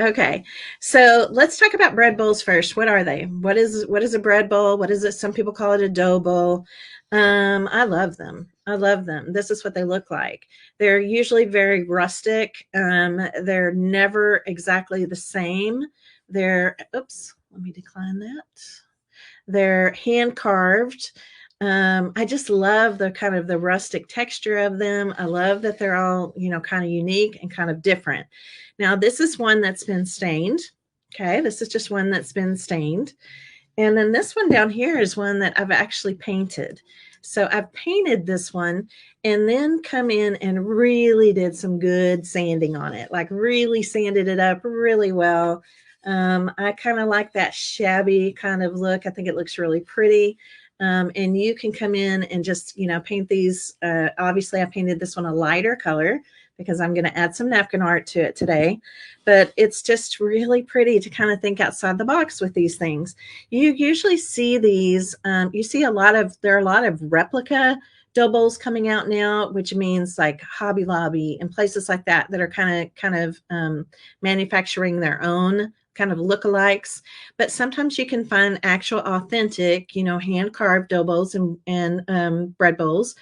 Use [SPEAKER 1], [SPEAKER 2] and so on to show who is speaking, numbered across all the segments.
[SPEAKER 1] Okay, so let's talk about bread bowls first. What are they? What is a bread bowl? What is it? Some people call it a dough bowl. I love them. I love them. This is what they look like. They're usually very rustic. They're never exactly the same. They're, oops, let me decline that. They're hand carved. I just love the kind of the rustic texture of them. I love that they're all, kind of unique and kind of different. Now, this is one that's been stained. Okay, this is just one that's been stained. And then this one down here is one that I've actually painted. So I've painted this one and then come in and really did some good sanding on it, like really sanded it up really well. I kind of like that shabby kind of look. I think it looks really pretty. And you can come in and just, paint these. Obviously, I painted this one a lighter color because I'm going to add some napkin art to it today. But it's just really pretty to kind of think outside the box with these things. You usually see these, you see there are a lot of replica dough bowls coming out now, which means like Hobby Lobby and places like that are kind of manufacturing their own kind of lookalikes. But sometimes you can find actual authentic, hand carved dough bowls and bread bowls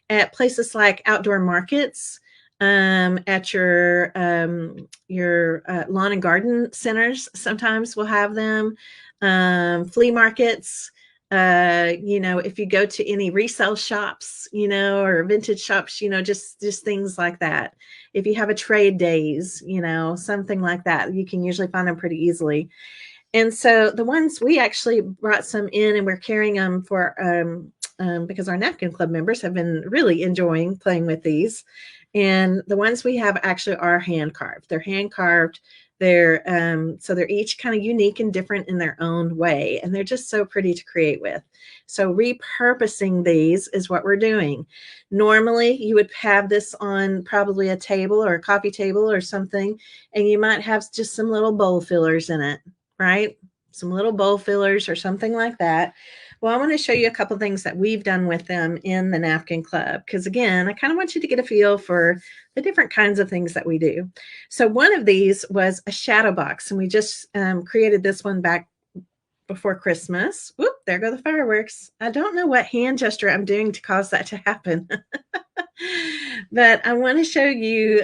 [SPEAKER 1] at places like outdoor markets, at your lawn and garden centers. Sometimes we'll have them, flea markets. If you go to any resale shops, or vintage shops, just things like that. If you have a trade days, something like that, you can usually find them pretty easily. And so the ones we actually brought some in and we're carrying them for because our Napkin Club members have been really enjoying playing with these. And the ones we have actually are hand carved. They're hand carved. So they're each kind of unique and different in their own way, and they're just so pretty to create with. So repurposing these is what we're doing. Normally, you would have this on probably a table or a coffee table or something, and you might have just some little bowl fillers in it, right? Some little bowl fillers or something like that. Well, I want to show you a couple things that we've done with them in the Napkin Club, because again, I kind of want you to get a feel for the different kinds of things that we do. So one of these was a shadow box, and we just created this one back before Christmas. Whoop, there go the fireworks. I don't know what hand gesture I'm doing to cause that to happen. But I want to show you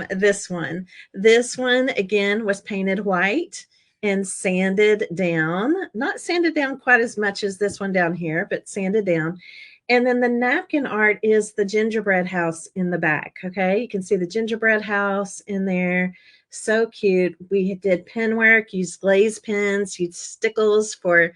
[SPEAKER 1] this one. This one, again, was painted white and sanded down. Not sanded down quite as much as this one down here, but sanded down. And then the napkin art is the gingerbread house in the back. Okay, you can see the gingerbread house in there. So cute. We did pen work, used glaze pens, used stickles for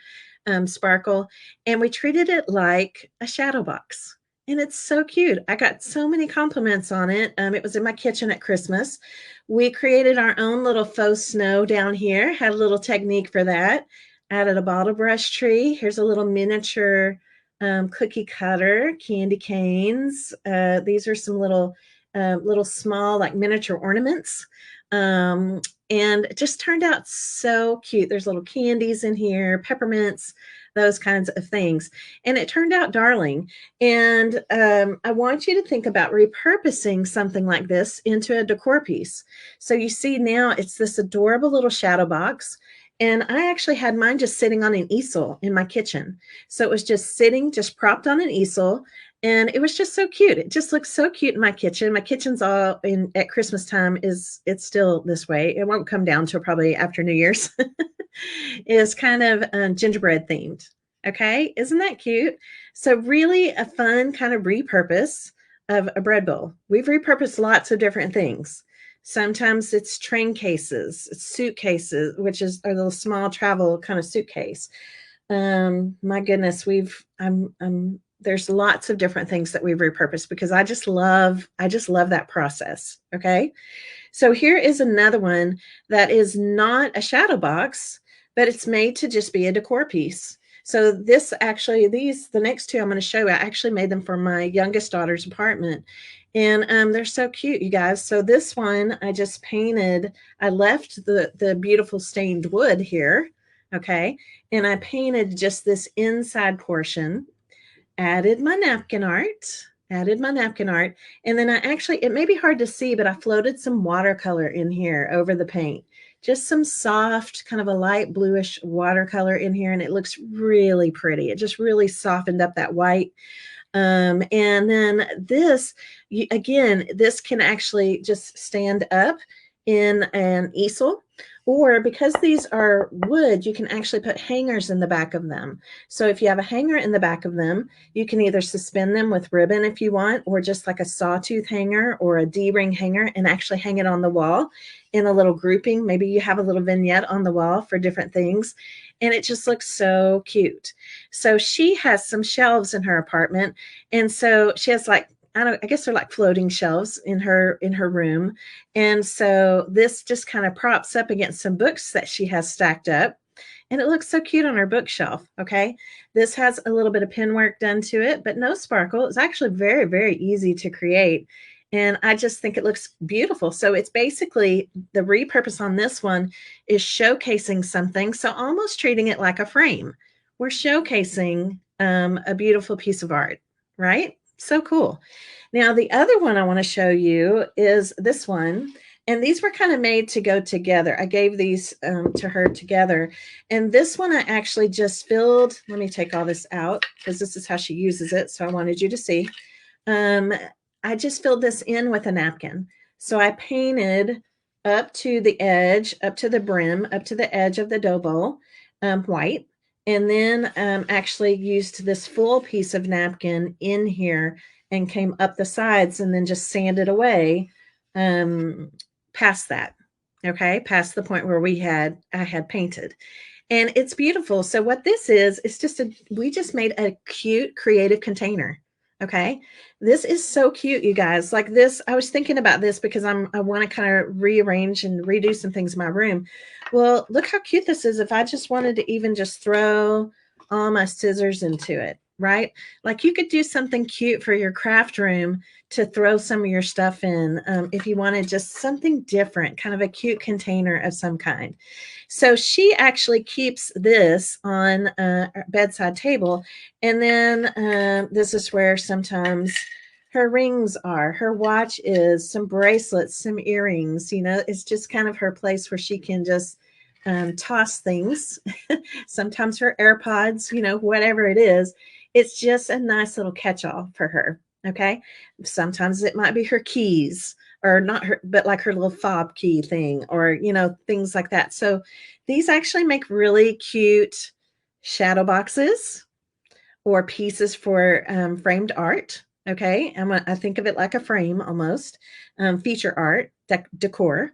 [SPEAKER 1] sparkle, and we treated it like a shadow box. And it's so cute. I got so many compliments on it. It was in my kitchen at Christmas. We created our own little faux snow down here, had a little technique for that. Added a bottle brush tree. Here's a little miniature cookie cutter, candy canes. These are some little small, like miniature ornaments. And it just turned out so cute. There's little candies in here, peppermints, those kinds of things. And it turned out darling. And I want you to think about repurposing something like this into a decor piece. So you see now it's this adorable little shadow box. And I actually had mine just sitting on an easel in my kitchen. So it was just sitting, just propped on an easel. And it was just so cute. It just looks so cute in my kitchen. My kitchen's all in at Christmas time it's still this way. It won't come down till probably after New Year's. Is kind of gingerbread themed. Okay, isn't that cute? So really a fun kind of repurpose of a bread bowl. We've repurposed lots of different things. Sometimes it's train cases, it's suitcases, which is a little small travel kind of suitcase. My goodness, there's lots of different things that we've repurposed because I just love that process. Okay. So here is another one that is not a shadow box, but it's made to just be a decor piece. So the next two I'm going to show you, I actually made them for my youngest daughter's apartment. And they're so cute, you guys. So this one I just painted, I left the beautiful stained wood here. Okay. And I painted just this inside portion, added my napkin art, and then it may be hard to see, but I floated some watercolor in here over the paint just some soft, kind of a light bluish watercolor in here, and it looks really pretty. It just really softened up that white. And then this, again, this can actually just stand up in an easel, or because these are wood, you can actually put hangers in the back of them. So if you have a hanger in the back of them, you can either suspend them with ribbon if you want, or just like a sawtooth hanger or a D-ring hanger, and actually hang it on the wall in a little grouping. Maybe you have a little vignette on the wall for different things, and it just looks so cute. So she has some shelves in her apartment, and so she has like, I guess they're like floating shelves in her room. And so this just kind of props up against some books that she has stacked up. And it looks so cute on her bookshelf. Okay. This has a little bit of pen work done to it, but no sparkle. It's actually very, very easy to create. And I just think it looks beautiful. So it's basically, the repurpose on this one is showcasing something. So almost treating it like a frame. We're showcasing a beautiful piece of art, right? So cool. Now, the other one I want to show you is this one. And these were kind of made to go together. I gave these to her together. And this one I actually just filled. Let me take all this out because this is how she uses it. So I wanted you to see. I just filled this in with a napkin. So I painted up to the edge, up to the brim, up to the edge of the dough bowl, white. And then actually used this full piece of napkin in here and came up the sides and then just sanded away past that. Okay, past the point where I had painted. And it's beautiful. So what this is just we just made a cute creative container. Okay, this is so cute, you guys. Like this, I was thinking about this because I want to kind of rearrange and redo some things in my room. Well, look how cute this is. If I just wanted to even just throw all my scissors into it, right? Like you could do something cute for your craft room to throw some of your stuff in if you wanted just something different, kind of a cute container of some kind. So she actually keeps this on a bedside table. And then this is where sometimes her rings are, her watch is, some bracelets, some earrings. You know, it's just kind of her place where she can just toss things. Sometimes her AirPods, you know, whatever it is. It's just a nice little catch-all for her. Okay. Sometimes it might be her keys, or not her, but like her little fob key thing, or, you know, things like that. So these actually make really cute shadow boxes or pieces for framed art. Okay. I think of it like a frame almost, feature art, decor.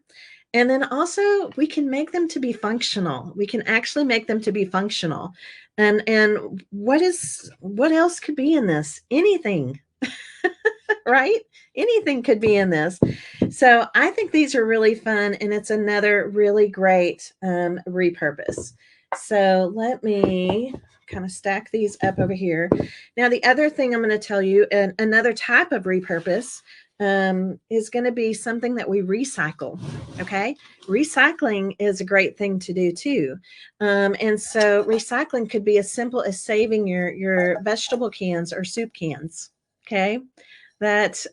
[SPEAKER 1] And then also we can make them to be functional. We can actually make them to be functional. And what else could be in this? Anything, right? Anything could be in this. So I think these are really fun, and it's another really great repurpose. So let me kind of stack these up over here. Now, the other thing I'm going to tell you, another type of repurpose is going to be something that we recycle. Okay. Recycling is a great thing to do too. And so recycling could be as simple as saving your vegetable cans or soup cans. Okay. That,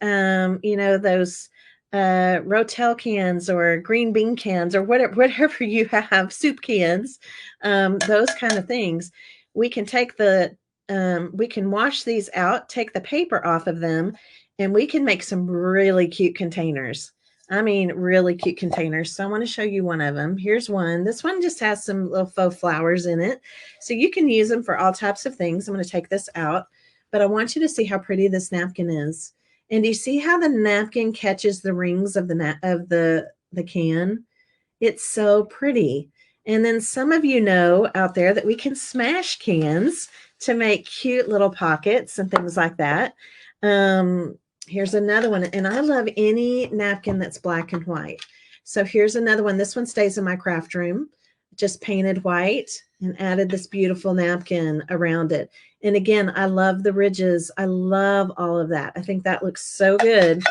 [SPEAKER 1] you know, those Rotel cans or green bean cans or whatever you have, soup cans, those kind of things. We can take we can wash these out, take the paper off of them, and we can make some really cute containers. I mean, really cute containers. So I want to show you one of them. Here's one. This one just has some little faux flowers in it. So you can use them for all types of things. I'm going to take this out, but I want you to see how pretty this napkin is. And do you see how the napkin catches the rings of the can? It's so pretty. And then some of you know out there that we can smash cans to make cute little pockets and things like that. Here's another one. And I love any napkin that's black and white. So here's another one. This one stays in my craft room. Just painted white and added this beautiful napkin around it. And again, I love the ridges. I love all of that. I think that looks so good.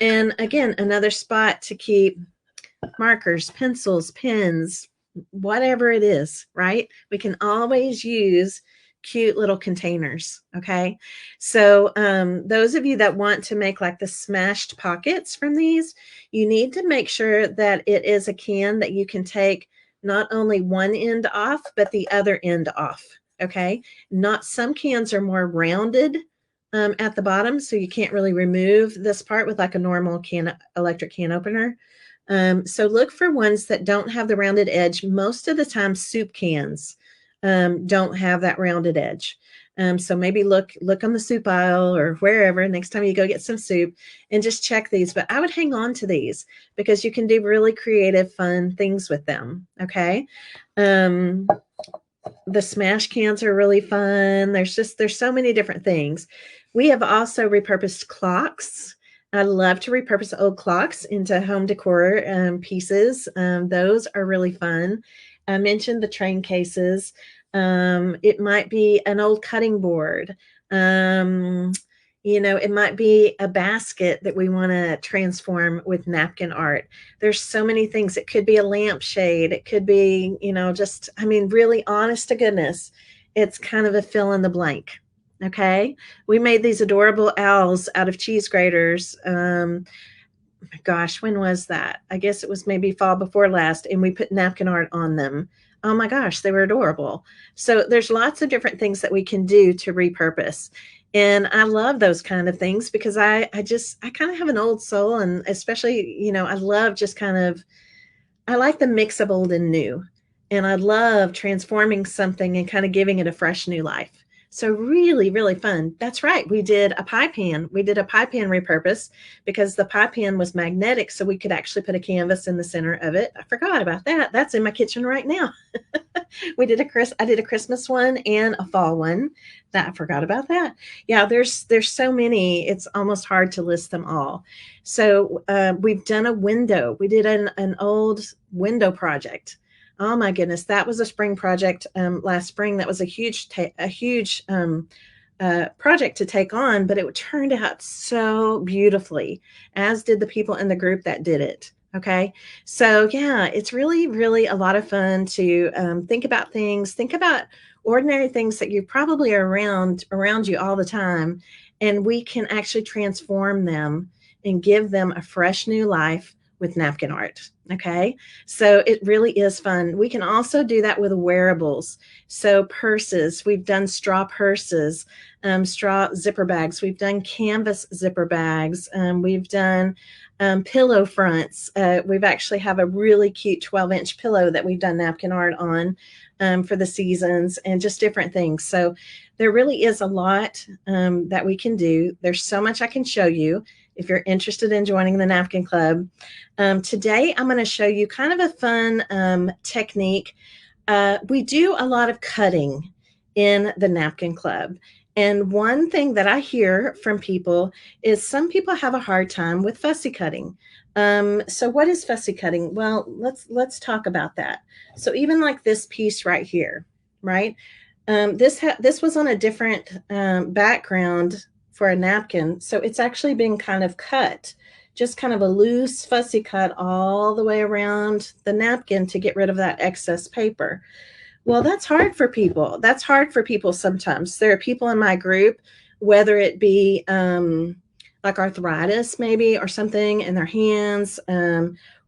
[SPEAKER 1] And again, another spot to keep markers, pencils, pens, whatever it is, right? We can always use cute little containers. Okay. So those of you that want to make like the smashed pockets from these, you need to make sure that it is a can that you can take not only one end off, but the other end off. Okay. Not some cans are more rounded at the bottom, so you can't really remove this part with like a normal electric can opener. So look for ones that don't have the rounded edge. Most of the time, soup cans don't have that rounded edge. So maybe look on the soup aisle or wherever next time you go get some soup and just check these. But I would hang on to these because you can do really creative, fun things with them. Okay. The smash cans are really fun. There's so many different things. We have also repurposed clocks. I love to repurpose old clocks into home decor pieces. Those are really fun. I mentioned the train cases. It might be an old cutting board. It might be a basket that we want to transform with napkin art. There's so many things. It could be a lampshade. It could be, really honest to goodness, it's kind of a fill in the blank. Okay. We made these adorable owls out of cheese graters. Gosh, when was that? I guess it was maybe fall before last, and we put napkin art on them. Oh my gosh, they were adorable. So there's lots of different things that we can do to repurpose. And I love those kind of things because I kind of have an old soul, and especially, I love I like the mix of old and new. And I love transforming something and kind of giving it a fresh new life. So really, really fun. That's right. We did a pie pan. We did a pie pan repurpose because the pie pan was magnetic, so we could actually put a canvas in the center of it. I forgot about that. That's in my kitchen right now. I did a Christmas one and a fall one. That I forgot about that. Yeah, there's so many. It's almost hard to list them all. So we've done a window. We did an old window project. Oh my goodness, that was a spring project last spring. That was a huge project to take on, but it turned out so beautifully, as did the people in the group that did it. Okay. So yeah, it's really, really a lot of fun to think about things, think about ordinary things that you probably are around you all the time. And we can actually transform them and give them a fresh new life with napkin art. Okay. So it really is fun. We can also do that with wearables. So purses, we've done straw purses, straw zipper bags. We've done canvas zipper bags. We've done pillow fronts. We've actually have a really cute 12-inch pillow that we've done napkin art on for the seasons and just different things. So there really is a lot that we can do. There's so much I can show you if you're interested in joining the Napkin Club. Today, I'm going to show you kind of a fun technique. We do a lot of cutting in the Napkin Club. And one thing that I hear from people is some people have a hard time with fussy cutting. So what is fussy cutting? Well, let's talk about that. So even like this piece right here, right? This was on a different background for a napkin. So it's actually been kind of cut, just kind of a loose fussy cut all the way around the napkin to get rid of that excess paper. Well, that's hard for people. That's hard for people sometimes. There are people in my group, whether it be like arthritis maybe or something in their hands,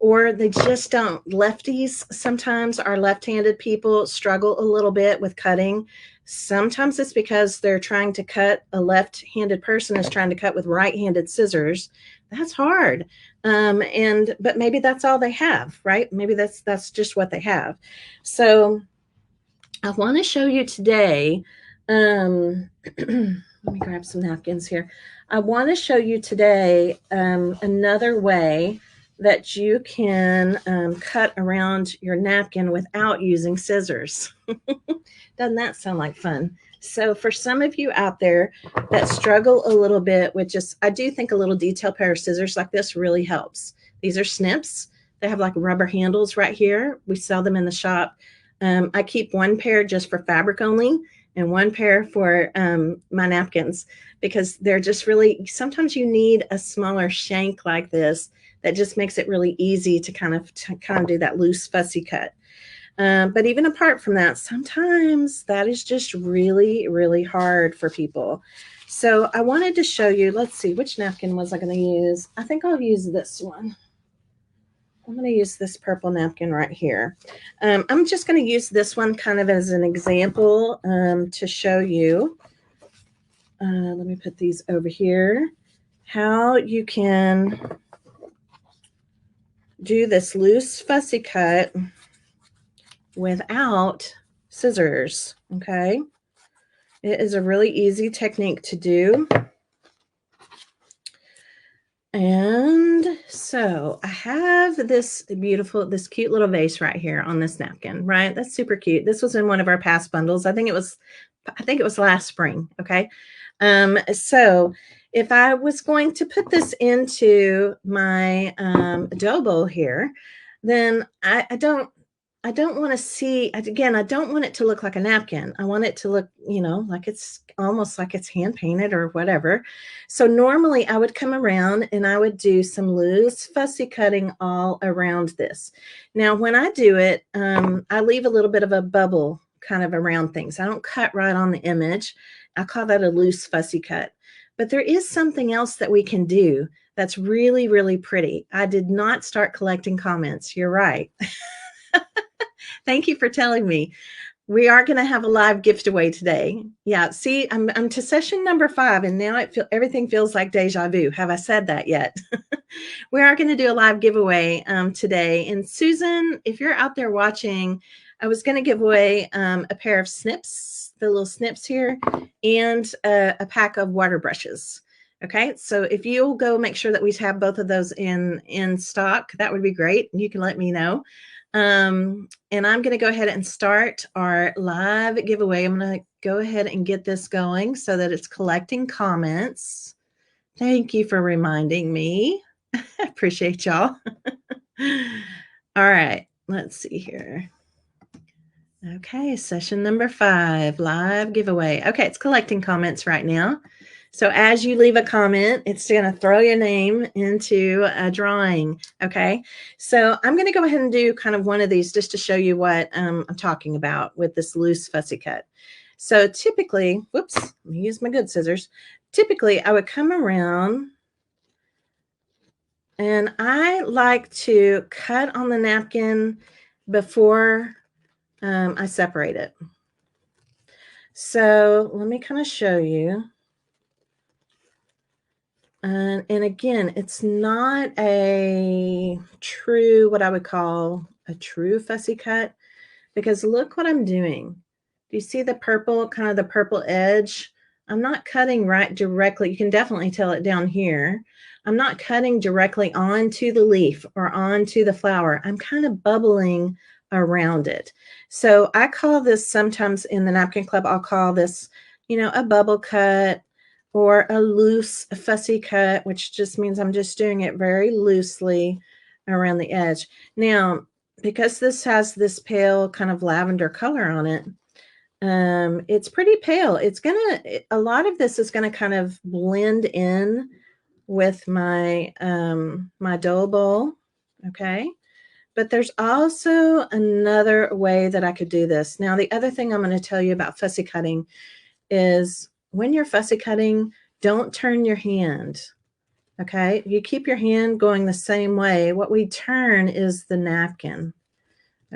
[SPEAKER 1] or they just don't. Lefties, sometimes our left-handed people struggle a little bit with cutting. Sometimes it's because they're trying to cut, a left-handed person is trying to cut with right-handed scissors. That's hard. But maybe that's all they have, right? Maybe that's just what they have. So I want to show you today, let me grab some napkins here. I want to show you today another way that you can cut around your napkin without using scissors. Doesn't that sound like fun? So for some of you out there that struggle a little bit with I do think a little detail pair of scissors like this really helps. These are snips. They have like rubber handles right here. We sell them in the shop. I keep one pair just for fabric only and one pair for my napkins because they're just really, sometimes you need a smaller shank like this that just makes it really easy to kind of do that loose fussy cut. But even apart from that, sometimes that is just really, really hard for people. So I wanted to show you, let's see, which napkin was I going to use? I think I'll use this one. I'm going to use this purple napkin right here. I'm just going to use this one kind of as an example to show you. Let me put these over here. How you can do this loose fussy cut without scissors, okay? It is a really easy technique to do. And so I have this cute little vase right here on this napkin, right? That's super cute. This was in one of our past bundles. I think it was last spring, okay? So if I was going to put this into my dough bowl here, then I don't want to see, again, I don't want it to look like a napkin. I want it to look, like it's almost like it's hand painted or whatever. So normally I would come around and I would do some loose fussy cutting all around this. Now, when I do it, I leave a little bit of a bubble kind of around things. I don't cut right on the image. I call that a loose fussy cut. But there is something else that we can do that's really, really pretty. I did not start collecting comments. You're right. Thank you for telling me. We are going to have a live giveaway today. Yeah, see, I'm to session number 5, and now everything feels like deja vu. Have I said that yet? We are going to do a live giveaway today. And Susan, if you're out there watching, I was going to give away a pair of snips, the little snips here, and a pack of water brushes. Okay, so if you'll go make sure that we have both of those in stock, that would be great. You can let me know. And I'm going to go ahead and start our live giveaway. I'm going to go ahead and get this going so that it's collecting comments. Thank you for reminding me. I appreciate y'all. All right, let's see here. Okay, session number 5, live giveaway. Okay, it's collecting comments right now. So as you leave a comment, it's going to throw your name into a drawing. Okay, so I'm going to go ahead and do kind of one of these just to show you what I'm talking about with this loose fussy cut. So typically, whoops, let me use my good scissors. Typically, I would come around and I like to cut on the napkin before I separate it. So let me kind of show you. And again, it's not a true, what I would call a true fussy cut, because look what I'm doing. Do you see the purple, kind of the purple edge? I'm not cutting right directly. You can definitely tell it down here. I'm not cutting directly onto the leaf or onto the flower. I'm kind of bubbling around it. So I call this, sometimes in the Napkin Club, I'll call this, a bubble cut, or a loose fussy cut, which just means I'm just doing it very loosely around the edge. Now, because this has this pale kind of lavender color on it, it's pretty pale. A lot of this is gonna kind of blend in with my my dough bowl, okay? But there's also another way that I could do this. Now, the other thing I'm going to tell you about fussy cutting is when you're fussy cutting, don't turn your hand, okay? You keep your hand going the same way. What we turn is the napkin,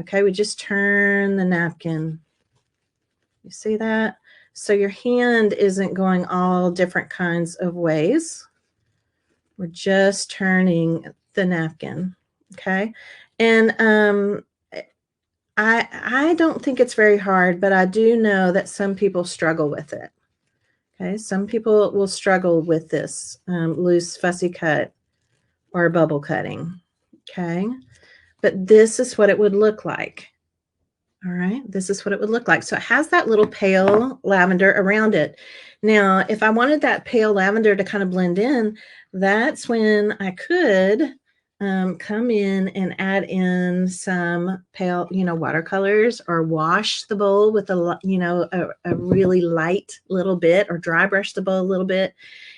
[SPEAKER 1] okay? We just turn the napkin. You see that? So your hand isn't going all different kinds of ways. We're just turning the napkin, okay? And I don't think it's very hard, but I do know that some people struggle with it. Okay, some people will struggle with this loose fussy cut or bubble cutting. Okay, but this is what it would look like. All right, this is what it would look like. So it has that little pale lavender around it. Now, if I wanted that pale lavender to kind of blend in, that's when I could come in and add in some pale, watercolors, or wash the bowl with a really light little bit, or dry brush the bowl a little bit.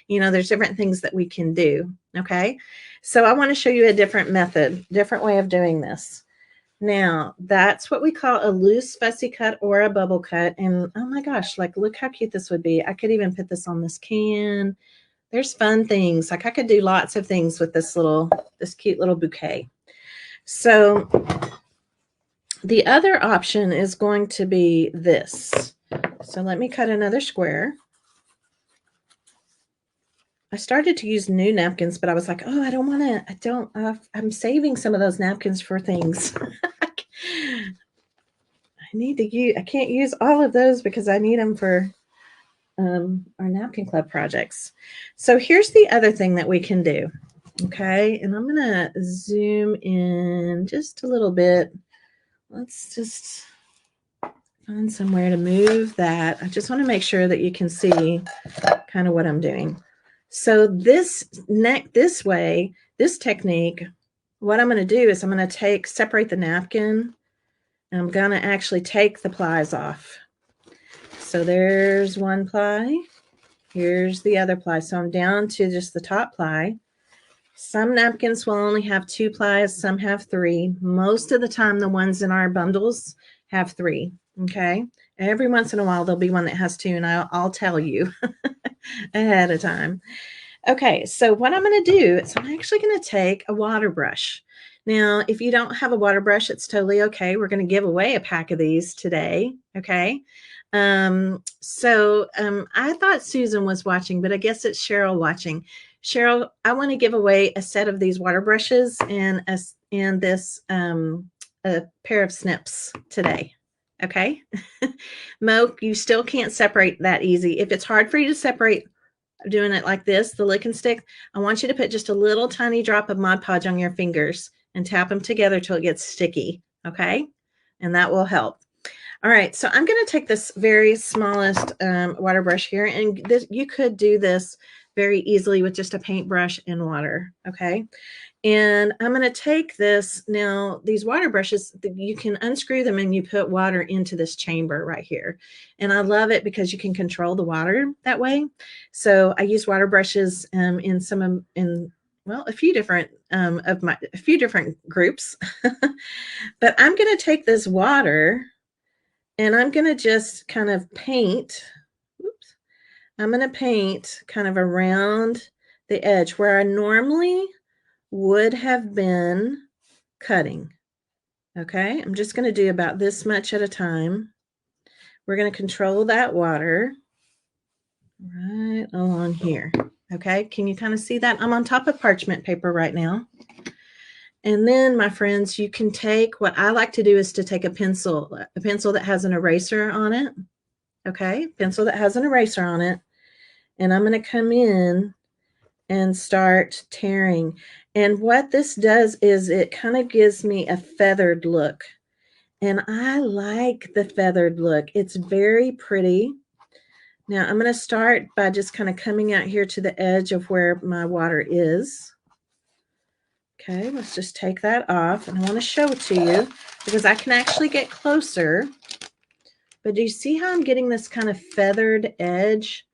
[SPEAKER 1] There's different things that we can do. Okay, so I want to show you a different method, different way of doing this. Now, that's what we call a loose fussy cut or a bubble cut. And oh my gosh, like look how cute this would be. I could even put this on this can. There's fun things. Like I could do lots of things with this cute little bouquet. So the other option is going to be this. So let me cut another square. I started to use new napkins, but I was like, oh, I'm saving some of those napkins for things. I can't use all of those because I need them for our Napkin Club projects. So here's the other thing that we can do. Okay, and I'm going to zoom in just a little bit. Let's just find somewhere to move that. I just want to make sure that you can see kind of what I'm doing. So this technique, what I'm going to do is I'm going to separate the napkin, and I'm going to actually take the plies off. So there's one ply. Here's the other ply. So I'm down to just the top ply. Some napkins will only have 2 plies, some have 3. Most of the time, the ones in our bundles have 3. Okay. Every once in a while, there'll be one that has 2, and I'll tell you ahead of time. Okay, so what I'm going to do is I'm actually going to take a water brush. Now, if you don't have a water brush, it's totally okay. We're going to give away a pack of these today. Okay. I thought Susan was watching, but I guess it's Cheryl watching. Cheryl, I want to give away a set of these water brushes and a pair of snips today. Okay. Mo, you still can't separate that easy. If it's hard for you to separate doing it like this, the lick and stick, I want you to put just a little tiny drop of Mod Podge on your fingers and tap them together till it gets sticky. Okay. And that will help. All right, so I'm going to take this very smallest water brush here, and you could do this very easily with just a paintbrush and water, okay? And I'm going to take this, now these water brushes, you can unscrew them and you put water into this chamber right here. And I love it because you can control the water that way. So I use water brushes a few different groups. But I'm going to take this water and I'm going to just kind of paint. Oops. I'm going to paint kind of around the edge where I normally would have been cutting. Okay, I'm just going to do about this much at a time. We're going to control that water right along here. Okay, can you kind of see that? I'm on top of parchment paper right now. And then, my friends, you can take, what I like to do is to take a pencil that has an eraser on it. Okay, pencil that has an eraser on it. And I'm going to come in and start tearing. And what this does is it kind of gives me a feathered look. And I like the feathered look. It's very pretty. Now I'm going to start by just kind of coming out here to the edge of where my water is. Okay, let's just take that off. And I want to show it to you because I can actually get closer. But do you see how I'm getting this kind of feathered edge?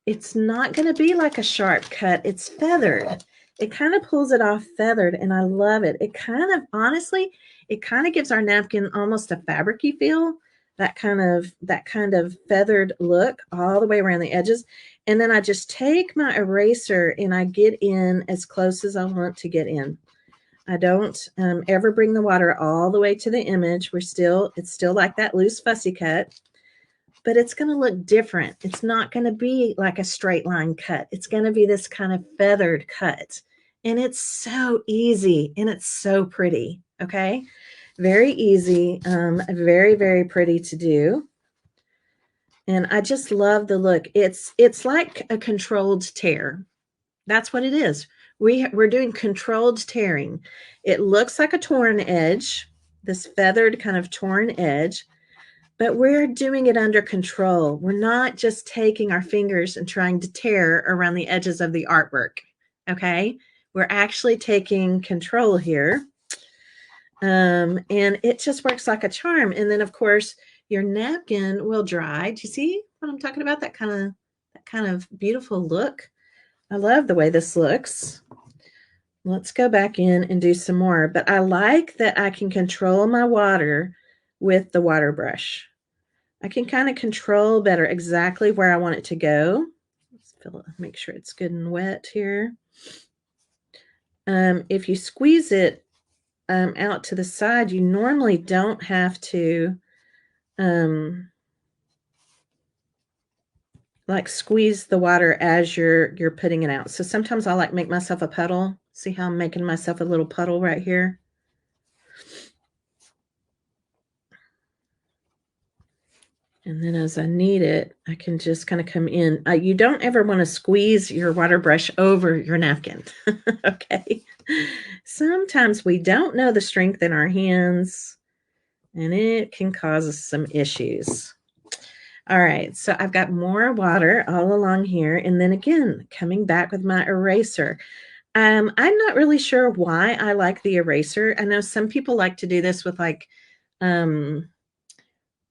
[SPEAKER 1] It's not going to be like a sharp cut. It's feathered. It kind of pulls it off feathered, and I love it. It kind of, honestly, it kind of gives our napkin almost a fabricy feel, that kind of feathered look all the way around the edges. And then I just take my eraser and I get in as close as I want to get in. I don't ever bring the water all the way to the image. It's still like that loose fussy cut, but it's going to look different. It's not going to be like a straight line cut. It's going to be this kind of feathered cut. And it's so easy and it's so pretty. Okay. Very easy. Very, very pretty to do. And I just love the look. It's like a controlled tear. That's what it is. We're doing controlled tearing. It looks like a torn edge, this feathered kind of torn edge, but we're doing it under control. We're not just taking our fingers and trying to tear around the edges of the artwork. Okay. We're actually taking control here. And it just works like a charm. And then of course your napkin will dry. Do you see what I'm talking about? That kind of beautiful look. I love the way this looks. Let's go back in and do some more. But I like that I can control my water with the water brush. I can kind of control better exactly where I want it to go. Let's fill it, make sure it's good and wet here. If you squeeze it out to the side, you normally don't have to like squeeze the water as you're putting it out. So sometimes I'll like make myself a puddle. See how I'm making myself a little puddle right here? And then as I need it, I can just kind of come in. You don't ever want to squeeze your water brush over your napkin. Okay. Sometimes we don't know the strength in our hands, and it can cause us some issues. All right, so I've got more water all along here. And then again, coming back with my eraser. I'm not really sure why I like the eraser. I know some people like to do this with like,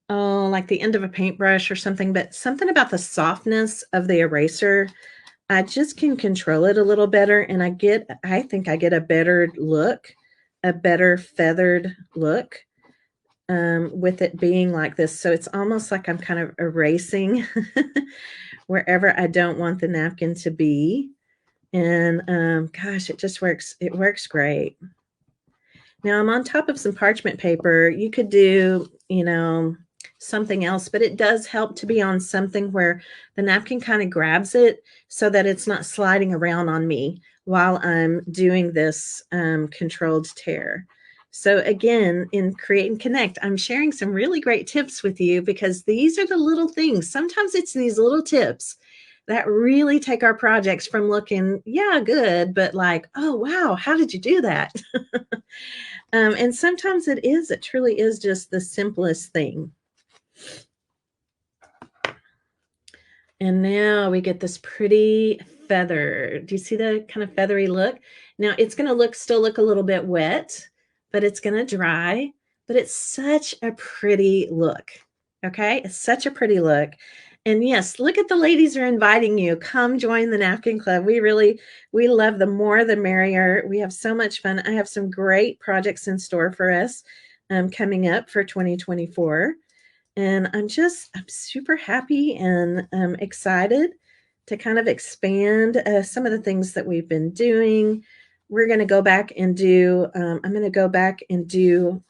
[SPEAKER 1] like the end of a paintbrush or something, but something about the softness of the eraser, I just can control it a little better. And I think I get a better look, a better feathered look with it being like this. So it's almost like I'm kind of erasing wherever I don't want the napkin to be. And gosh, it just works. It works great. Now I'm on top of some parchment paper. You could do, something else, but it does help to be on something where the napkin kind of grabs it so that it's not sliding around on me while I'm doing this controlled tear. So again, in Create and Connect, I'm sharing some really great tips with you because these are the little things. Sometimes it's these little tips that really take our projects from looking, yeah, good, but like, oh, wow, how did you do that? And sometimes it truly is just the simplest thing. And now we get this pretty feather. Do you see the kind of feathery look? Now it's going to still look a little bit wet, but it's going to dry, but it's such a pretty look. Okay. It's such a pretty look. And yes, look at the ladies are inviting you. Come join the Napkin Club. We love the more the merrier. We have so much fun. I have some great projects in store for us coming up for 2024. And I'm super happy and excited to kind of expand some of the things that we've been doing. We're going to go back and I'm going to go back and do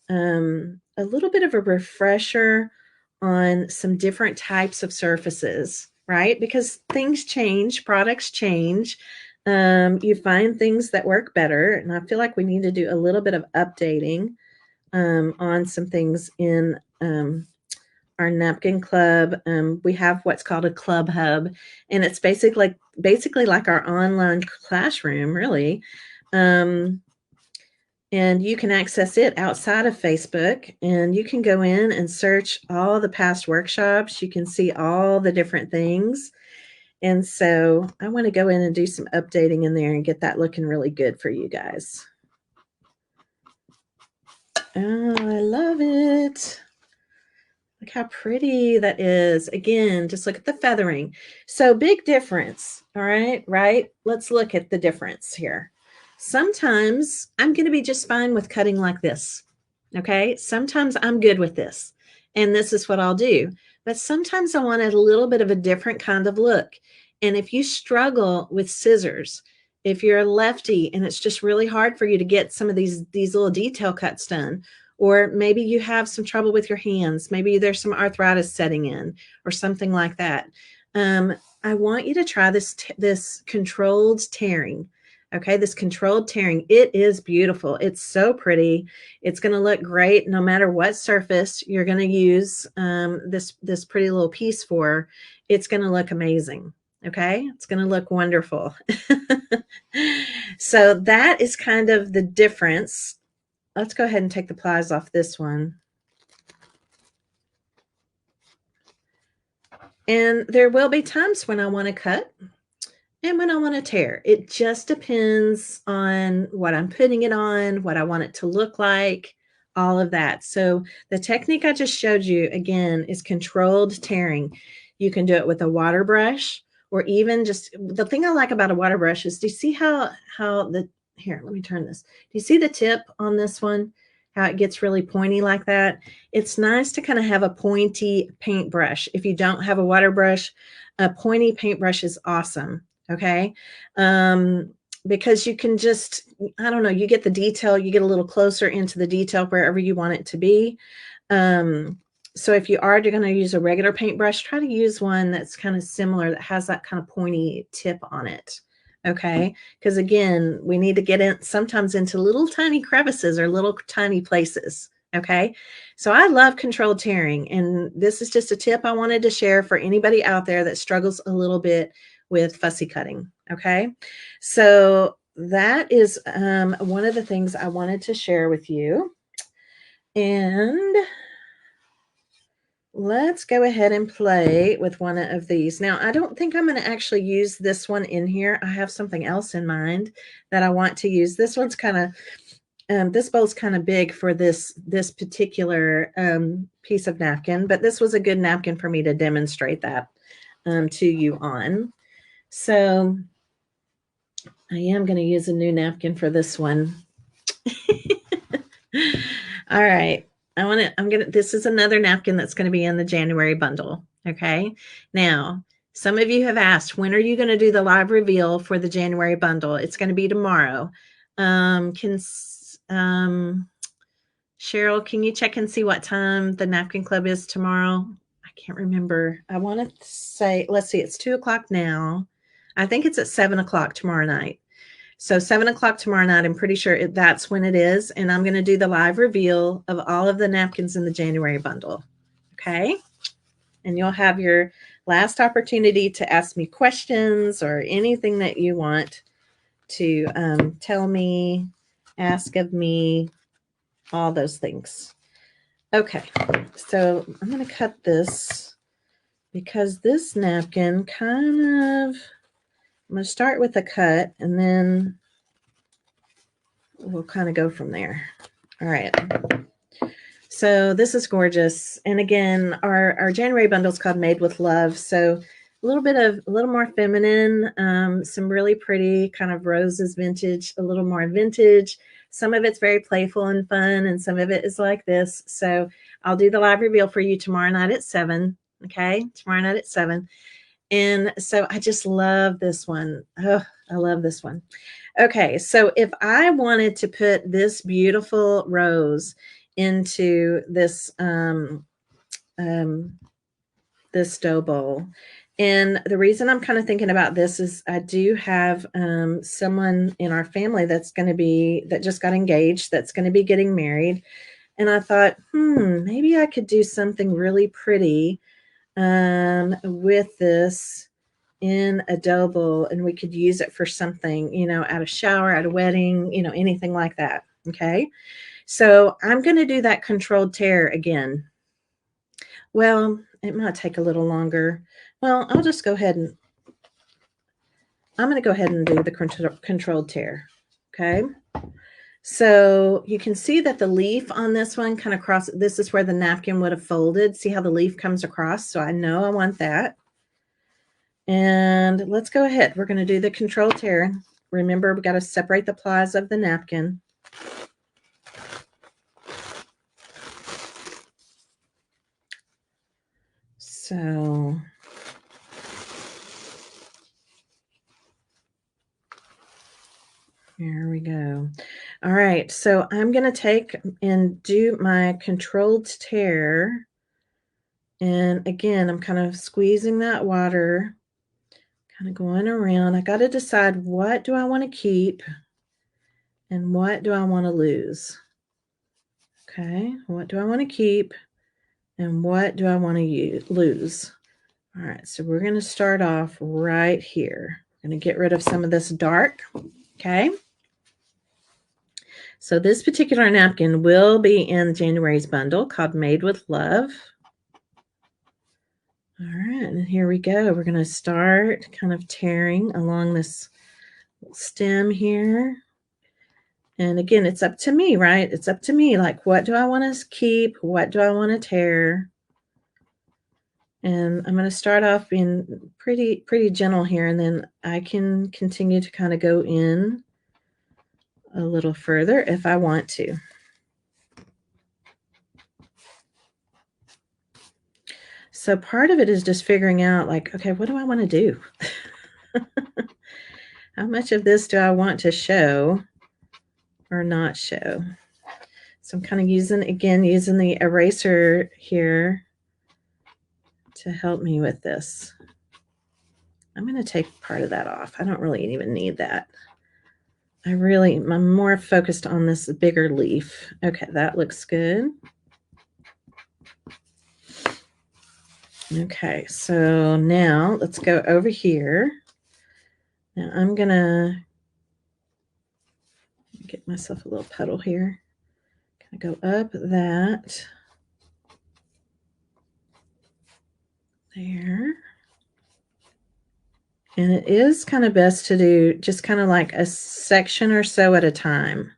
[SPEAKER 1] a little bit of a refresher on some different types of surfaces, right? Because things change, products change. You find things that work better. And I feel like we need to do a little bit of updating on some things in our Napkin Club. We have what's called a Club Hub, and it's basically like our online classroom, really. And you can access it outside of Facebook, and you can go in and search all the past workshops. You can see all the different things. And so I want to go in and do some updating in there and get that looking really good for you guys. Oh, I love it. Look how pretty that is. Again, just look at the feathering. So big difference. All right, right? Let's look at the difference here. Sometimes I'm going to be just fine with cutting like this. Okay. Sometimes I'm good with this. And this is what I'll do. But sometimes I want a little bit of a different kind of look. And if you struggle with scissors, if you're a lefty and it's just really hard for you to get some of these little detail cuts done, or maybe you have some trouble with your hands, maybe there's some arthritis setting in or something like that, I want you to try this controlled tearing. Okay, this controlled tearing. It is beautiful. It's so pretty. It's going to look great no matter what surface you're going to use this pretty little piece for. It's going to look amazing. Okay, it's going to look wonderful. So that is kind of the difference. Let's go ahead and take the plies off this one. And there will be times when I want to cut and when I want to tear. It just depends on what I'm putting it on, what I want it to look like, all of that. So the technique I just showed you, again, is controlled tearing. You can do it with a water brush, or even just the thing I like about a water brush is, do you see how the, here, let me turn this. Do you see the tip on this one? How it gets really pointy like that? It's nice to kind of have a pointy paintbrush. If you don't have a water brush, a pointy paintbrush is awesome. Okay. Because you can just, I don't know, you get the detail, you get a little closer into the detail wherever you want it to be. So if you are going to use a regular paintbrush, try to use one that's kind of similar, that has that kind of pointy tip on it. Okay. Because again, we need to get in sometimes into little tiny crevices or little tiny places. Okay. So I love controlled tearing. And this is just a tip I wanted to share for anybody out there that struggles a little bit with fussy cutting. Okay. So that is one of the things I wanted to share with you. And let's go ahead and play with one of these. Now, I don't think I'm going to actually use this one in here. I have something else in mind that I want to use. This one's kind of, this bowl's kind of big for this particular piece of napkin, but this was a good napkin for me to demonstrate that to you on. So I am going to use a new napkin for this one. All right. This is another napkin that's going to be in the January bundle. Okay. Now, some of you have asked, when are you going to do the live reveal for the January bundle? It's going to be tomorrow. Cheryl, can you check and see what time the Napkin Club is tomorrow? I can't remember. I want to say, let's see, it's 2:00 now. I think it's at 7:00 tomorrow night. So 7:00 tomorrow night, I'm pretty sure that's when it is. And I'm going to do the live reveal of all of the napkins in the January bundle. Okay. And you'll have your last opportunity to ask me questions or anything that you want to tell me, ask of me, all those things. Okay. So I'm going to cut this because this napkin kind of, I'm going to start with a cut and then we'll kind of go from there. All right. So this is gorgeous. And again, our January bundle is called Made with Love. So a little more feminine, some really pretty kind of roses vintage, a little more vintage. Some of it's very playful and fun, and some of it is like this. So I'll do the live reveal for you tomorrow night at 7. Okay. Tomorrow night at 7. And so I just love this one. Oh, I love this one. Okay, so if I wanted to put this beautiful rose into this this dough bowl, and the reason I'm kind of thinking about this is I do have someone in our family that just got engaged, that's going to be getting married, and I thought, maybe I could do something really pretty with this in a dough bowl, and we could use it for something, at a shower, at a wedding, anything like that. Okay. So I'm going to do that controlled tear again. Well, it might take a little longer. Well, I'll just go ahead and I'm going to go ahead and do the controlled tear. Okay. So you can see that the leaf on this one kind of this is where the napkin would have folded. See how the leaf comes across? So I know I want that. And let's go ahead. We're going to do the control tear. Remember, we got to separate the plies of the napkin. So here we go. All right. So I'm going to take and do my controlled tear. And again, I'm kind of squeezing that water, kind of going around. I got to decide, what do I want to keep and what do I want to lose? Okay. What do I want to keep and what do I want to lose? All right. So we're going to start off right here. I'm going to get rid of some of this dark. Okay. So this particular napkin will be in January's bundle called Made with Love. All right, and here we go. We're going to start kind of tearing along this stem here. And again, it's up to me, right? It's up to me. Like, what do I want to keep? What do I want to tear? And I'm going to start off being pretty gentle here, and then I can continue to kind of go in a little further if I want to. So part of it is just figuring out, like, okay, what do I want to do? How much of this do I want to show or not show? So I'm kind of using the eraser here to help me with this. I'm going to take part of that off. I don't really even need that. I'm more focused on this bigger leaf. Okay, that looks good. Okay, so now let's go over here. Now I'm going to get myself a little petal here. Kind of go up that. There. And it is kind of best to do just kind of like a section or so at a time.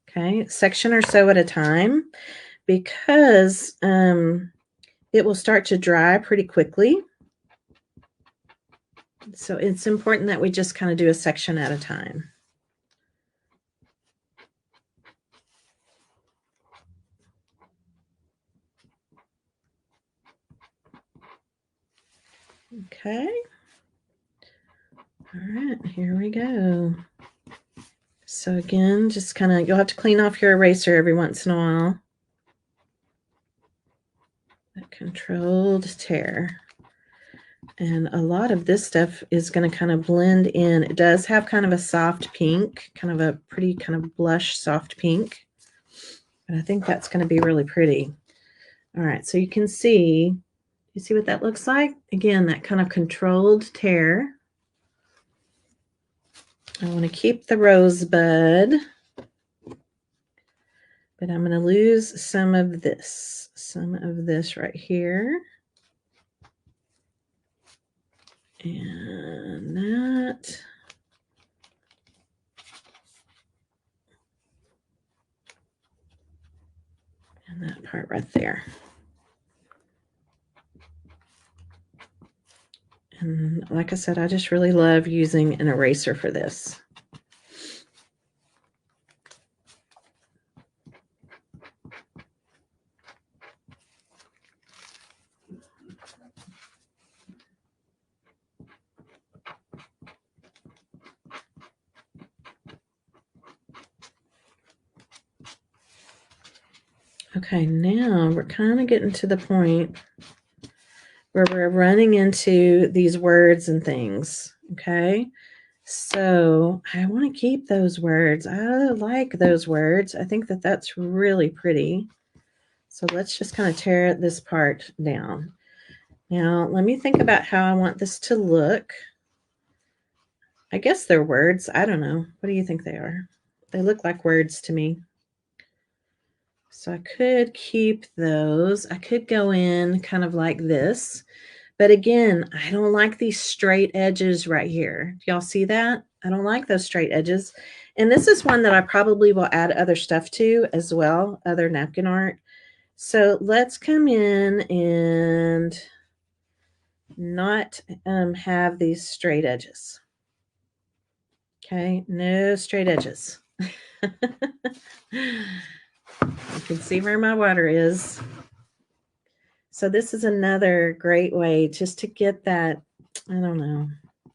[SPEAKER 1] Okay, section or so at a time, because it will start to dry pretty quickly. So it's important that we just kind of do a section at a time. Okay. All right, here we go. So again, just kind of, you'll have to clean off your eraser every once in a while. That controlled tear. And a lot of this stuff is going to kind of blend in. It does have kind of a soft pink, kind of a pretty kind of blush soft pink. But I think that's going to be really pretty. All right, so you can see, you see what that looks like? Again, that kind of controlled tear. I want to keep the rosebud, but I'm going to lose some of this right here. And that. And that part right there. And like I said, I just really love using an eraser for this. Okay, now we're kind of getting to the point where we're running into these words and things, okay? So I want to keep those words. I like those words. I think that that's really pretty. So let's just kind of tear this part down. Now, let me think about how I want this to look. I guess they're words. I don't know. What do you think they are? They look like words to me. So I could keep those. I could go in kind of like this. But again, I don't like these straight edges right here. Do y'all see that? I don't like those straight edges. And this is one that I probably will add other stuff to as well, other napkin art. So let's come in and not have these straight edges. Okay, no straight edges. You can see where my water is. So this is another great way just to get that, I don't know, a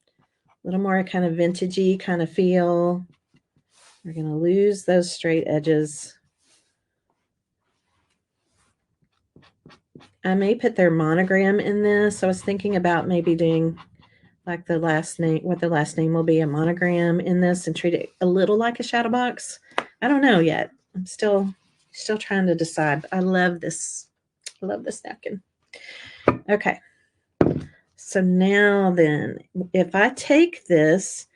[SPEAKER 1] little more kind of vintagey kind of feel. We're going to lose those straight edges. I may put their monogram in this. I was thinking about maybe doing like the last name, what the last name will be, a monogram in this, and treat it a little like a shadow box. I don't know yet. I'm still trying to decide. I love this. I love this napkin. Okay. So now then, if I take this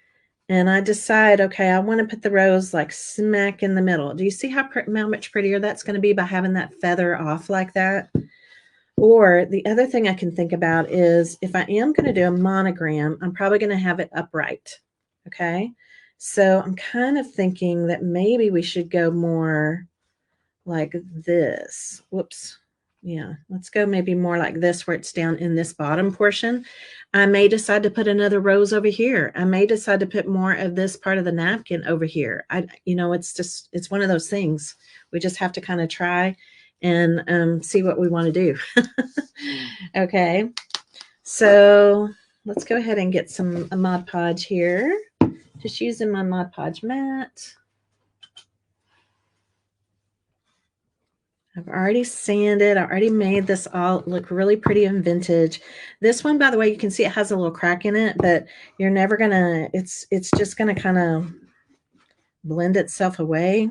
[SPEAKER 1] and I decide, okay, I want to put the rose like smack in the middle. Do you see how much prettier that's going to be by having that feather off like that? Or the other thing I can think about is if I am going to do a monogram, I'm probably going to have it upright. Okay. So I'm kind of thinking that maybe we should go more like this. Whoops. Yeah, let's go maybe more like this where it's down in this bottom portion. I may decide to put another rose over here. I may decide to put more of this part of the napkin over here. It's one of those things. We just have to kind of try and see what we want to do. Okay, so let's go ahead and get some Mod Podge here. Just using my Mod Podge mat. I've already sanded. I already made this all look really pretty and vintage. This one, by the way, you can see it has a little crack in it, but you're never gonna, it's just gonna kind of blend itself away.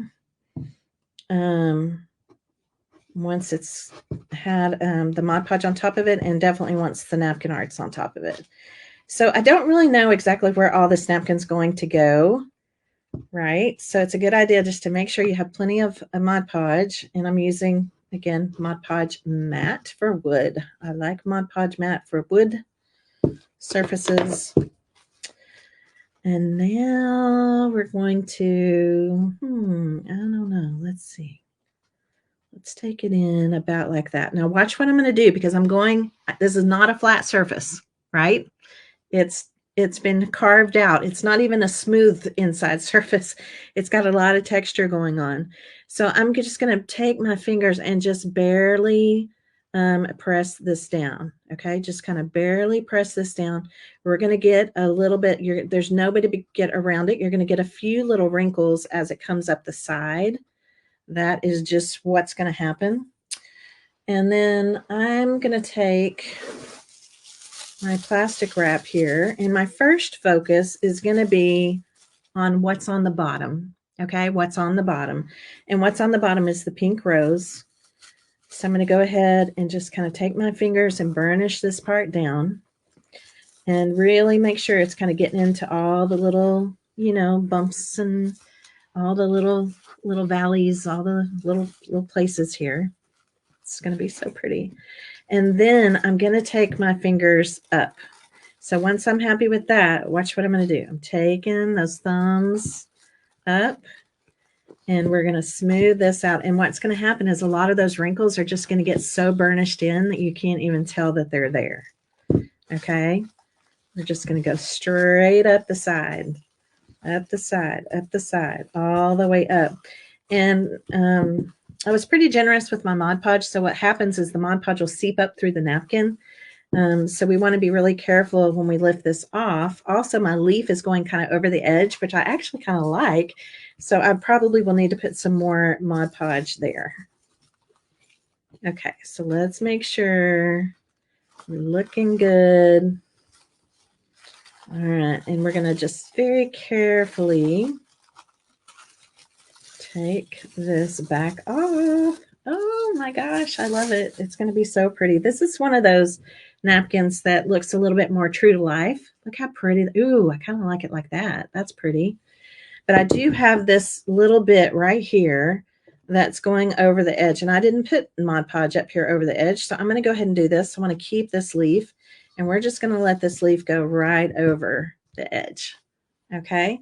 [SPEAKER 1] Once it's had the Mod Podge on top of it, and definitely once the napkin art's on top of it. So I don't really know exactly where all this napkin's going to go, right? So it's a good idea just to make sure you have plenty of Mod Podge, and I'm using, again, Mod Podge matte for wood. I like Mod Podge matte for wood surfaces. And now we're going to, I don't know. Let's see. Let's take it in about like that. Now watch what I'm going to do, because this is not a flat surface, right? It's been carved out. It's not even a smooth inside surface. It's got a lot of texture going on. So I'm just going to take my fingers and just barely press this down. Okay, just kind of barely press this down. We're going to get a little bit, there's nobody to get around it. You're going to get a few little wrinkles as it comes up the side. That is just what's going to happen. And then I'm going to take my plastic wrap here, and my first focus is going to be on what's on the bottom. Okay, what's on the bottom, and what's on the bottom is the pink rose. So I'm going to go ahead and just kind of take my fingers and burnish this part down, and really make sure it's kind of getting into all the little, bumps and all the little valleys, all the little places here. It's going to be so pretty. And then I'm going to take my fingers up. So once I'm happy with that, watch what I'm going to do. I'm taking those thumbs up, and we're going to smooth this out. And what's going to happen is a lot of those wrinkles are just going to get so burnished in that you can't even tell that they're there. Okay. We're just going to go straight up the side, up the side, up the side, all the way up. And I was pretty generous with my Mod Podge. So what happens is the Mod Podge will seep up through the napkin. So we want to be really careful when we lift this off. Also, my leaf is going kind of over the edge, which I actually kind of like. So I probably will need to put some more Mod Podge there. Okay, so let's make sure we're looking good. All right, and we're going to just very carefully take this back off. Oh my gosh, I love it. It's going to be so pretty. This is one of those napkins that looks a little bit more true to life. Look how pretty. Ooh, I kind of like it like that. That's pretty. But I do have this little bit right here that's going over the edge, and I didn't put Mod Podge up here over the edge, so I'm going to go ahead and do this. I want to keep this leaf, and we're just going to let this leaf go right over the edge. Okay,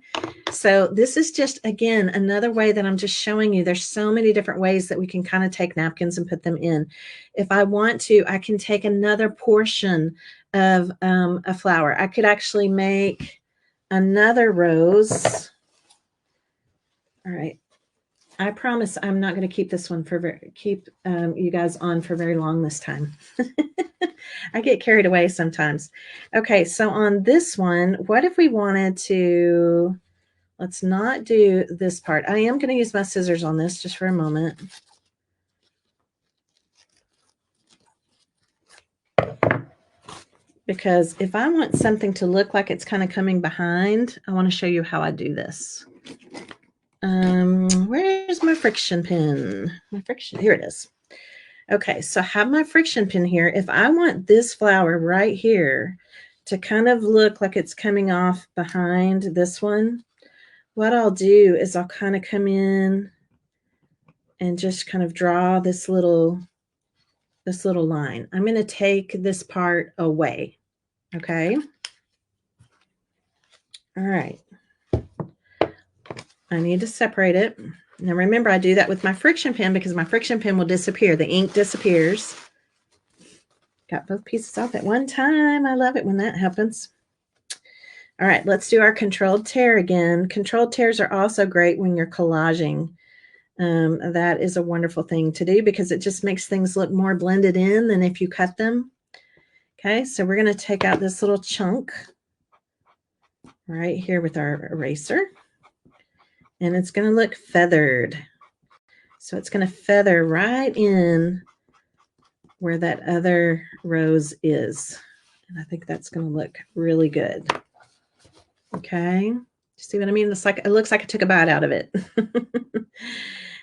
[SPEAKER 1] so this is just, again, another way that I'm just showing you there's so many different ways that we can kind of take napkins and put them in. If I want to, I can take another portion of a flower. I could actually make another rose. All right. I promise I'm not going to keep this one keep you guys on for very long this time. I get carried away sometimes. Okay, so on this one, what if we wanted to, let's not do this part. I am going to use my scissors on this just for a moment. Because if I want something to look like it's kind of coming behind, I want to show you how I do this. Where's my friction pin? Here it is. Okay, so I have my friction pin here. If I want this flower right here to kind of look like it's coming off behind this one, what I'll do is I'll kind of come in and just kind of draw this little line. I'm going to take this part away. Okay. All right. I need to separate it. Now remember, I do that with my friction pen because my friction pen will disappear. The ink disappears. Got both pieces off at one time. I love it when that happens. All right, let's do our controlled tear again. Controlled tears are also great when you're collaging. That is a wonderful thing to do because it just makes things look more blended in than if you cut them. Okay, so we're going to take out this little chunk right here with our eraser. And it's going to look feathered. So it's going to feather right in where that other rose is. And I think that's going to look really good. Okay. See what I mean? It looks like I took a bite out of it.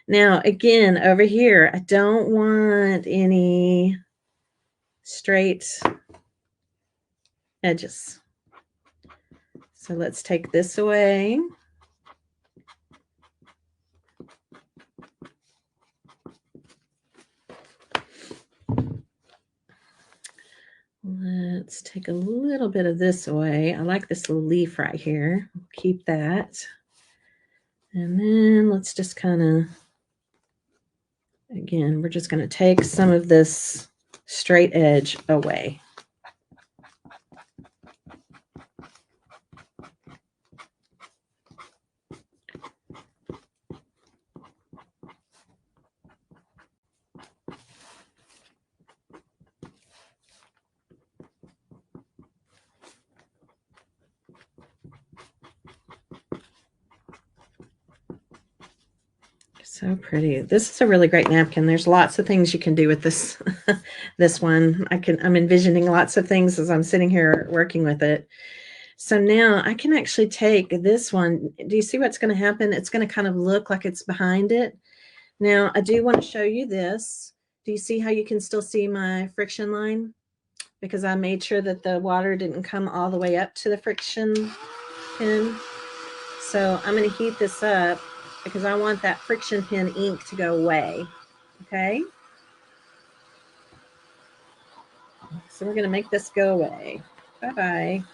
[SPEAKER 1] Now, again, over here, I don't want any straight edges. So let's take this away. Let's take a little bit of this away. I like this little leaf right here. Keep that. And then let's just kind of, again, we're just going to take some of this straight edge away. So pretty. This is a really great napkin. There's lots of things you can do with this this one. I'm envisioning lots of things as I'm sitting here working with it. So now I can actually take this one. Do you see what's going to happen? It's going to kind of look like it's behind it. Now I do want to show you this. Do you see how you can still see my friction line? Because I made sure that the water didn't come all the way up to the friction pin. So I'm going to heat this up because I want that friction pin ink to go away. Okay. So we're going to make this go away. Bye-bye.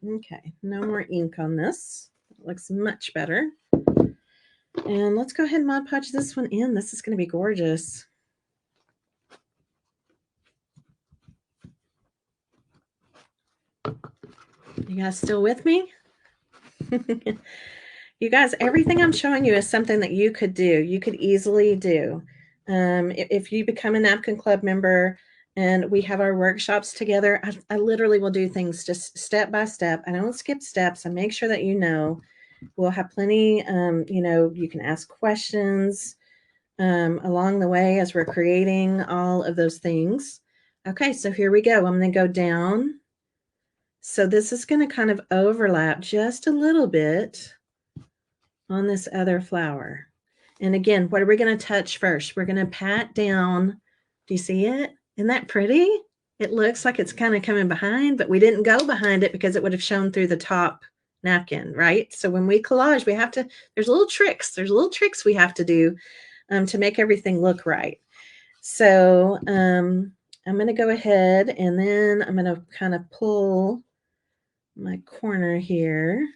[SPEAKER 1] Okay. No more ink on this. It looks much better. And let's go ahead and Mod Podge this one in. This is going to be gorgeous. You guys still with me? You guys, everything I'm showing you is something that you could do. You could easily do. If you become a Napkin Club member and we have our workshops together, I literally will do things just step by step. I don't skip steps. I make sure that you know. We'll have plenty, you can ask questions along the way as we're creating all of those things. Okay, so here we go. I'm going to go down. So this is going to kind of overlap just a little bit on this other flower. And again, what are we going to touch first? We're going to pat down. Do you see it? Isn't that pretty? It looks like it's kind of coming behind, but we didn't go behind it because it would have shown through the top napkin, right? So when we collage, we have to, there's little tricks we have to do to make everything look right. So I'm going to go ahead and then I'm going to kind of pull my corner here.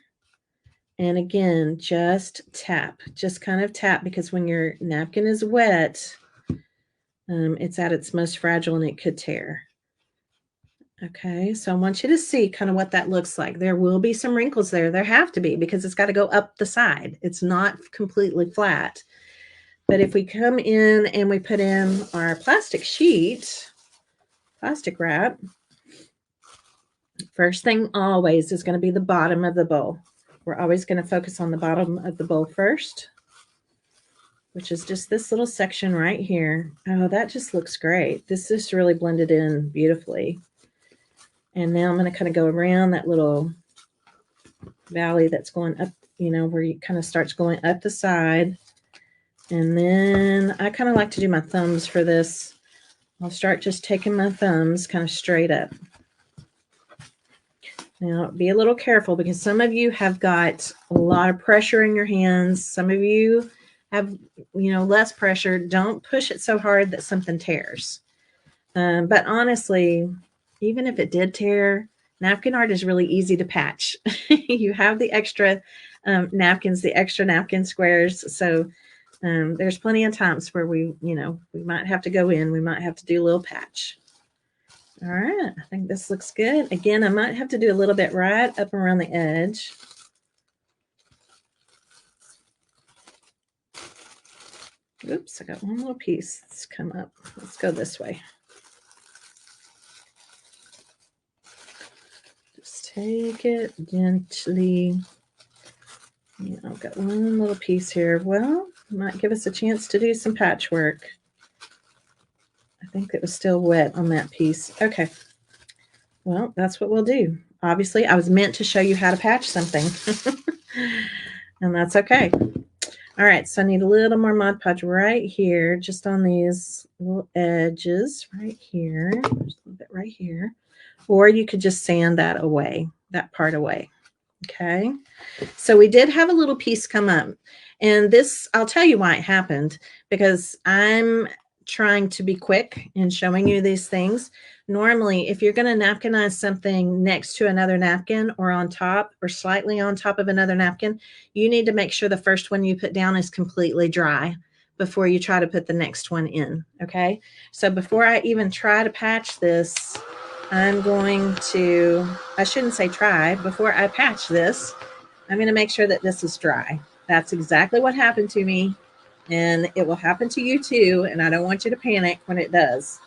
[SPEAKER 1] And again, just tap, just kind of tap, because when your napkin is wet, it's at its most fragile and it could tear. Okay, so I want you to see kind of what that looks like. There will be some wrinkles there. There have to be because it's got to go up the side. It's not completely flat. But if we come in and we put in our plastic sheet, plastic wrap, first thing always is going to be the bottom of the bowl. We're always going to focus on the bottom of the bowl first, which is just this little section right here. Oh, that just looks great. This is really blended in beautifully. And now I'm going to kind of go around that little valley that's going up, where it kind of starts going up the side. And then I kind of like to do my thumbs for this. I'll start just taking my thumbs kind of straight up. Now, be a little careful because some of you have got a lot of pressure in your hands. Some of you have, less pressure. Don't push it so hard that something tears. But honestly, even if it did tear, napkin art is really easy to patch. You have the extra napkins, the extra napkin squares. So there's plenty of times where we might have to go in. We might have to do a little patch. All right, I think this looks good. Again, I might have to do a little bit right up around the edge. Oops, I got one little piece that's come up. Let's go this way. Just take it gently. Yeah, I've got one little piece here. Well, might give us a chance to do some patchwork. I think it was still wet on that piece. Okay. Well, that's what we'll do. Obviously, I was meant to show you how to patch something. And that's okay. All right, so I need a little more Mod Podge right here, just on these little edges right here. There's a little bit right here. Or you could just sand that away, that part away. Okay, so we did have a little piece come up. And this, I'll tell you why it happened, because I'm trying to be quick in showing you these things. Normally, if you're going to napkinize something next to another napkin or on top or slightly on top of another napkin, you need to make sure the first one you put down is completely dry before you try to put the next one in. Okay, so before I even try to patch this, I'm going to, I shouldn't say try, before I patch this, I'm going to make sure that this is dry. That's exactly what happened to me, and it will happen to you too, and I don't want you to panic when it does.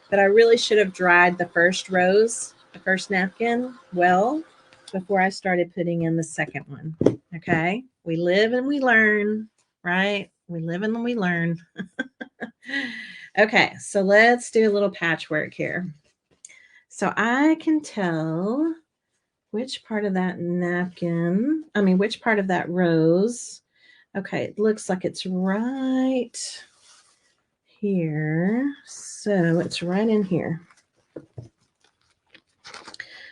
[SPEAKER 1] But I really should have dried the first rows, the first napkin, well, before I started putting in the second one. Okay? We live and we learn, right? We live and we learn. Okay, so let's do a little patchwork here. So I can tell which part of that napkin, which part of that rose. Okay, it looks like it's right here. So it's right in here.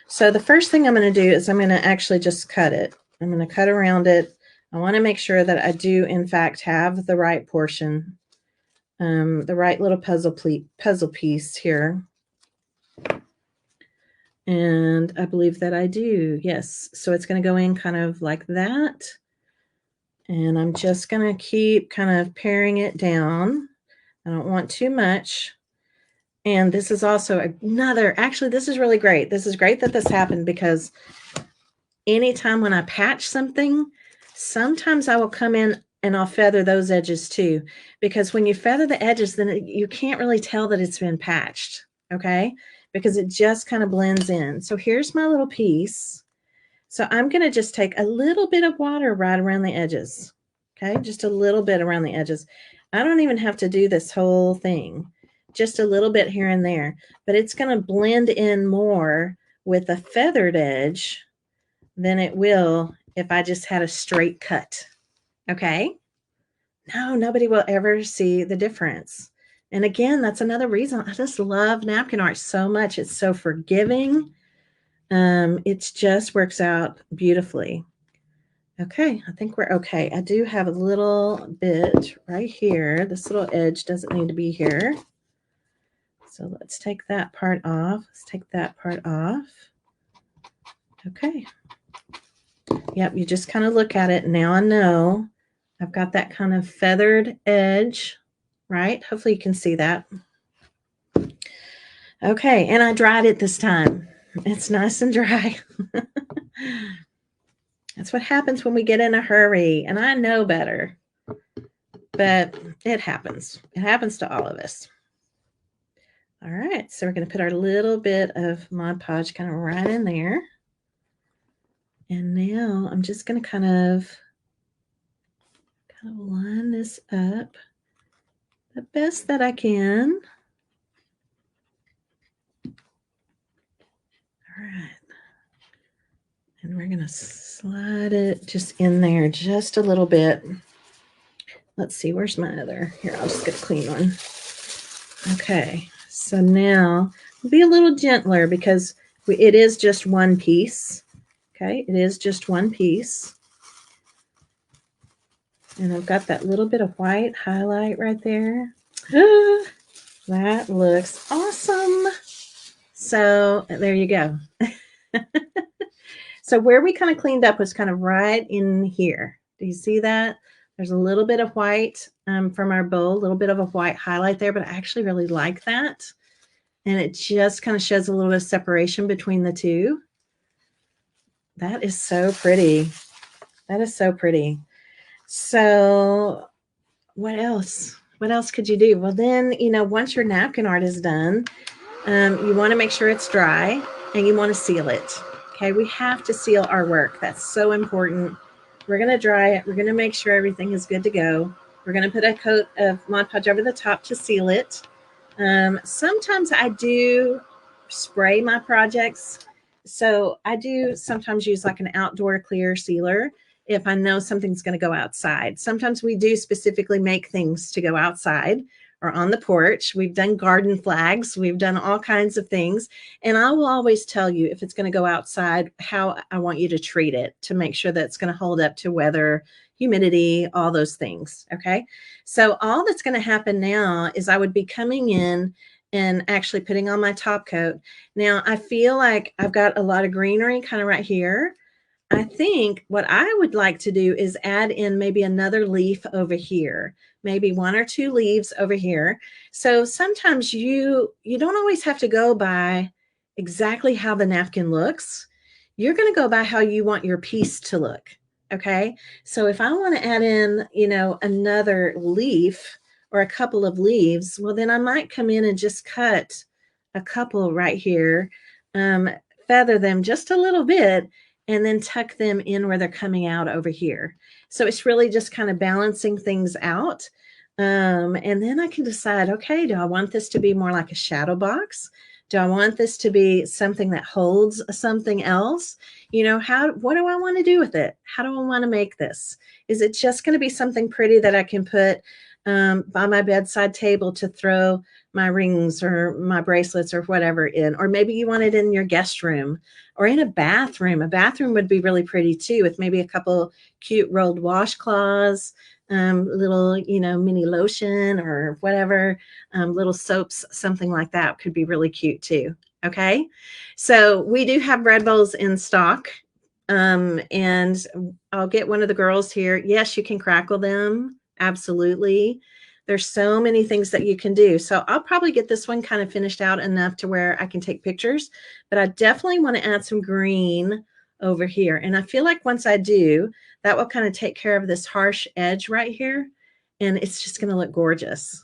[SPEAKER 1] So the first thing I'm going to do is I'm going to actually just cut it. I'm going to cut around it. I want to make sure that I do, in fact, have the right portion, the right little puzzle piece here. And I believe that I do. Yes. So it's going to go in kind of like that. And I'm just going to keep kind of paring it down. I don't want too much. And this is also actually, this is really great. This is great that this happened, because anytime when I patch something, sometimes I will come in and I'll feather those edges too, because when you feather the edges, then you can't really tell that it's been patched. Okay. Because it just kind of blends in. So here's my little piece. So I'm going to just take a little bit of water right around the edges. Okay, just a little bit around the edges. I don't even have to do this whole thing. Just a little bit here and there. But it's going to blend in more with a feathered edge than it will if I just had a straight cut. Okay? No, nobody will ever see the difference. And again, that's another reason I just love napkin art so much. It's so forgiving. It just works out beautifully. Okay, I think we're okay. I do have a little bit right here. This little edge doesn't need to be here. So let's take that part off. Let's take that part off. Okay. Yep, you just kind of look at it. Now I know I've got that kind of feathered edge, right? Hopefully you can see that. Okay, and I dried it this time. It's nice and dry. That's what happens when we get in a hurry, and I know better, but it happens. It happens to all of us. All right, so we're going to put our little bit of Mod Podge kind of right in there. And now I'm just going to kind of line this up the best that I can. All right. And we're going to slide it just in there just a little bit. Let's see, where's my other? Here, I'll just get a clean one. Okay, so now we'll be a little gentler because it is just one piece. Okay, it is just one piece. And I've got that little bit of white highlight right there. That looks awesome. So there you go. So where we kind of cleaned up was kind of right in here. Do you see that? There's a little bit of white from our bowl, a little bit of a white highlight there, but I actually really like that. And it just kind of shows a little bit of separation between the two. That is so pretty. That is so pretty. So what else? What else could you do? Well, then, once your napkin art is done, you want to make sure it's dry and you want to seal it. Okay, we have to seal our work. That's so important. We're going to dry it. We're going to make sure everything is good to go. We're going to put a coat of Mod Podge over the top to seal it. Sometimes I do spray my projects. So I do sometimes use like an outdoor clear sealer if I know something's going to go outside. Sometimes we do specifically make things to go outside or on the porch. We've done garden flags. We've done all kinds of things. And I will always tell you if it's going to go outside, how I want you to treat it to make sure that it's going to hold up to weather, humidity, all those things. Okay. So all that's going to happen now is I would be coming in and actually putting on my top coat. Now I feel like I've got a lot of greenery kind of right here. I think what I would like to do is add in maybe another leaf over here, maybe one or two leaves over here. So sometimes you don't always have to go by exactly how the napkin looks. You're going to go by how you want your piece to look. Okay. So if I want to add in, another leaf or a couple of leaves, well, then I might come in and just cut a couple right here, feather them just a little bit, and then tuck them in where they're coming out over here. So it's really just kind of balancing things out. And then I can decide, okay, do I want this to be more like a shadow box? Do I want this to be something that holds something else? What do I want to do with it? How do I want to make this? Is it just going to be something pretty that I can put by my bedside table to throw my rings or my bracelets or whatever in? Or maybe you want it in your guest room or in a bathroom. A bathroom would be really pretty too, with maybe a couple cute rolled washcloths, little, mini lotion or whatever, little soaps, something like that could be really cute too. Okay. So we do have bread bowls in stock. And I'll get one of the girls here. Yes, you can crackle them. Absolutely. There's so many things that you can do. So I'll probably get this one kind of finished out enough to where I can take pictures, but I definitely want to add some green over here. And I feel like once I do, that will kind of take care of this harsh edge right here. And it's just going to look gorgeous.